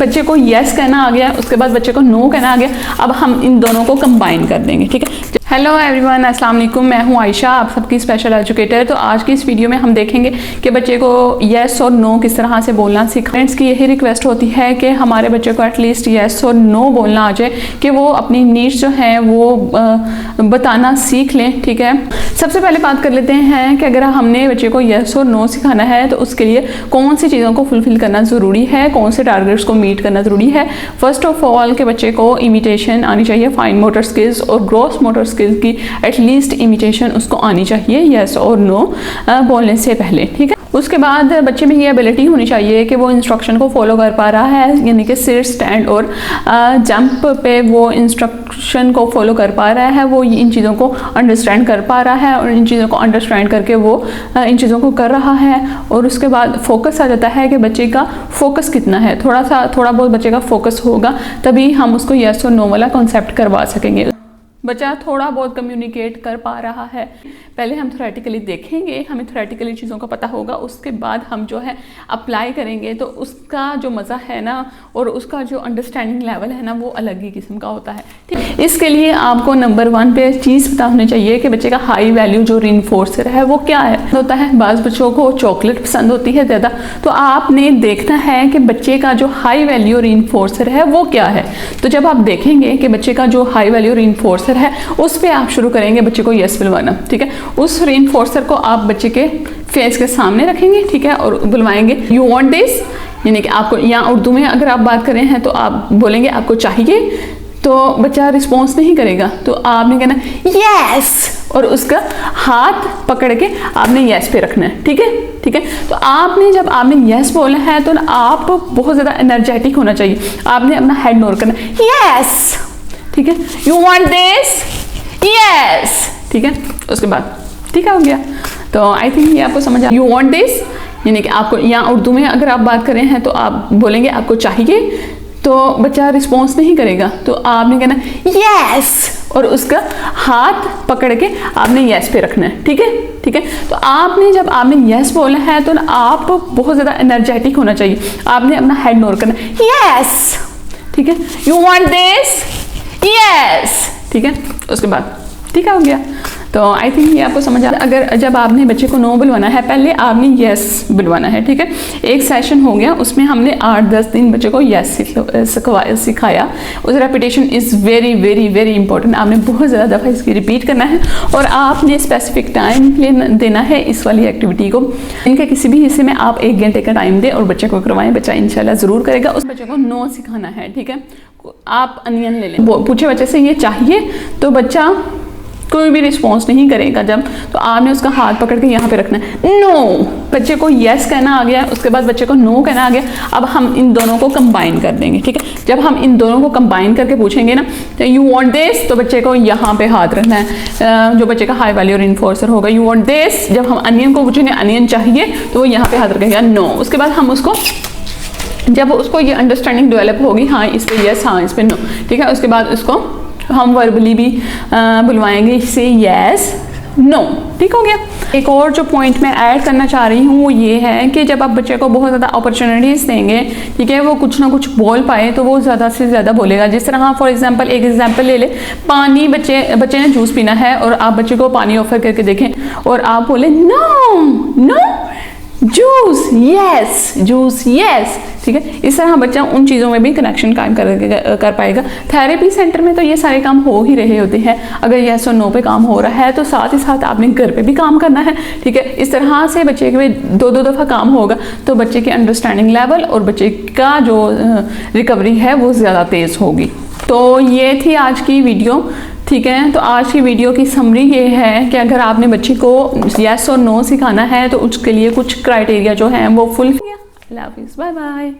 बच्चे को यस कहना आ गया, उसके बाद बच्चे को नो कहना आ गया। अब हम इन दोनों को कंबाइन कर देंगे, ठीक है। हेलो एवरीवन, अस्सलाम वालेकुम, मैं हूं आयशा, आप सबकी स्पेशल एजुकेटर। तो आज की इस वीडियो में हम देखेंगे कि बच्चे को येस और नो किस तरह से बोलना सीखें। फ्रेंड्स की यही रिक्वेस्ट होती है कि हमारे बच्चे को एटलीस्ट येस और नो बोलना आ जाए, कि वो अपनी नीड्स जो हैं वो बताना सीख लें, ठीक है। सबसे पहले बात कर लेते हैं कि अगर हमने बच्चे को येस और नो सिखाना है तो उसके लिए कौन सी चीज़ों को फुलफिल करना ज़रूरी है, कौन से टारगेट्स को मीट करना ज़रूरी है। फर्स्ट ऑफ ऑल के बच्चे को इमिटेशन आनी चाहिए, फाइन मोटर स्किल्स और ग्रॉस मोटर स्किल्स की एटलीस्ट इमिटेशन उसको आनी चाहिए यस और नो बोलने से पहले, ठीक है। उसके बाद बच्चे में ये एबिलिटी होनी चाहिए कि वो इंस्ट्रक्शन को फॉलो कर पा रहा है, यानी कि सिट, स्टैंड और जंप पे वो इंस्ट्रक्शन को फॉलो कर पा रहा है, वो इन चीज़ों को अंडरस्टैंड कर पा रहा है और इन चीज़ों को अंडरस्टैंड करके वो इन चीज़ों को कर रहा है। और उसके बाद फोकस आ जाता है कि बच्चे का फोकस कितना है। थोड़ा बहुत बच्चे का फोकस होगा तभी हम उसको यस और नो वाला कॉन्सेप्ट करवा सकेंगे। बच्चा थोड़ा बहुत कम्युनिकेट कर पा रहा है, पहले हम थ्योरेटिकली देखेंगे, हमें थ्योरेटिकली चीज़ों का पता होगा, उसके बाद हम जो है अप्लाई करेंगे तो उसका जो मज़ा है ना और उसका जो अंडरस्टैंडिंग लेवल है ना वो अलग ही किस्म का होता है, ठीक। इसके लिए आपको नंबर 1 पे चीज़ पता होनी चाहिए कि बच्चे का हाई वैल्यू जो रीइंफोर्सर है वो क्या है होता है। बाज़ बच्चों को चॉकलेट पसंद होती है ज़्यादा, तो आपने देखना है कि बच्चे का जो हाई वैल्यू रीइंफोर्सर है वो क्या है। तो जब आप देखेंगे कि बच्चे का जो हाई वैल्यू रीइंफोर्सर है उस पे आप शुरू करेंगे बच्चे को यस बुलवाना, ठीक है। उस रीइंफोर्सर को आप बच्चे के फेस के सामने रखेंगे, ठीक है, और बुलवाएंगे यू वांट दिस, यानी कि आपको, या उर्दू में अगर आप बात करें हैं तो आप बोलेंगे आपको चाहिए, तो बच्चा रिस्पॉन्स नहीं करेगा तो आपने कहना यस और उसका हाथ पकड़ के आपने यस पे रखना है, ठीक है, ठीक है। तो आपने जब आपने यस बोला है तो आप बहुत ज़्यादा एनर्जेटिक होना चाहिए, आपने अपना हेड नोर करना यस, ठीक है, यू वांट दिस यस, ठीक है। उसके बाद ठीक है, हो गया। तो आई थिंक ये आपको समझ आ, यू वांट दिस यानी कि आपको, या उर्दू में अगर आप बात करें हैं तो आप बोलेंगे आपको चाहिए, तो बच्चा रिस्पॉन्स नहीं करेगा तो आपने कहना यस और उसका हाथ पकड़ के आपने यस पे रखना है, ठीक है, ठीक है। तो आपने जब आपने यस बोला है तो आप बहुत ज़्यादा एनर्जेटिक होना चाहिए, आपने अपना हेड नोर करना यस, ठीक है, यू वांट दिस यस, ठीक है। उसके बाद ठीक है, हो गया। तो आई थिंक ये आपको समझ आ। अगर जब आपने बच्चे को नो बुलवाना है पहले आपने यस बुलवाना है, ठीक है। एक सेशन हो गया उसमें हमने 8-10 दिन बच्चे को यस सिखाया। उस repetition is very very very important, आपने बहुत ज़्यादा दफ़ा इसकी रिपीट करना है और आपने स्पेसिफिक टाइम देना है इस वाली एक्टिविटी को। इनके किसी भी हिस्से में आप 1 घंटे का टाइम दें और बच्चे को करवाएं, बच्चा इंशाल्लाह ज़रूर करेगा। उस बच्चे को नो सिखाना है, ठीक है। आप अनियन ले लें, पूछे बच्चे से ये चाहिए तो बच्चा कोई भी रिस्पॉन्स नहीं करेगा जब, तो आपने उसका हाथ पकड़ के यहाँ पे रखना है नो। बच्चे को यस कहना आ गया, उसके बाद बच्चे को नो कहना आ गया। अब हम इन दोनों को कंबाइन कर देंगे, ठीक है। जब हम इन दोनों को कंबाइन करके पूछेंगे ना तो यू वांट दिस, तो बच्चे को यहाँ पे हाथ रखना है, जो बच्चे का हाई वैल्यू रीइंफोर्सर होगा। यू वांट दिस, जब हम अनियन को पूछेंगे अनियन चाहिए तो वो यहाँ पे हाथ रखेगा नो। उसके बाद हम उसको, जब उसको ये अंडरस्टैंडिंग डेवलप होगी, हाँ इस पर यस, हाँ इस पर नो, ठीक है। उसके बाद उसको हम वर्बली भी बुलवाएंगे इससे यस नो, ठीक हो गया। एक और जो पॉइंट मैं ऐड करना चाह रही हूँ वो ये है कि जब आप बच्चे को बहुत ज़्यादा अपॉर्चुनिटीज़ देंगे, ठीक है, वो कुछ ना कुछ बोल पाए तो वो ज़्यादा से ज़्यादा बोलेगा। जिस तरह फॉर एग्जांपल, एक एग्जांपल ले ले, पानी, बच्चे ने जूस पीना है और आप बच्चे को पानी ऑफर करके देखें और आप बोले no no juice yes, juice yes, ठीक है। इस तरह बच्चा उन चीज़ों में भी कनेक्शन कायम कर पाएगा। थेरेपी सेंटर में तो ये सारे काम हो ही रहे होते हैं, अगर यस और नो पे काम हो रहा है तो साथ ही साथ आपने घर पे भी काम करना है, ठीक है। इस तरह से बच्चे के 2-2 दफ़ा काम होगा तो बच्चे की अंडरस्टैंडिंग लेवल और बच्चे का जो रिकवरी है वो ज़्यादा तेज़ होगी। तो ये थी आज की वीडियो, ठीक है। तो आज की वीडियो की समरी ये है कि अगर आपने बच्चे को यस और नो सिखाना है तो उसके लिए कुछ क्राइटेरिया जो हैं वो फुल। अल्लाह हाफिज़, बाय बाय।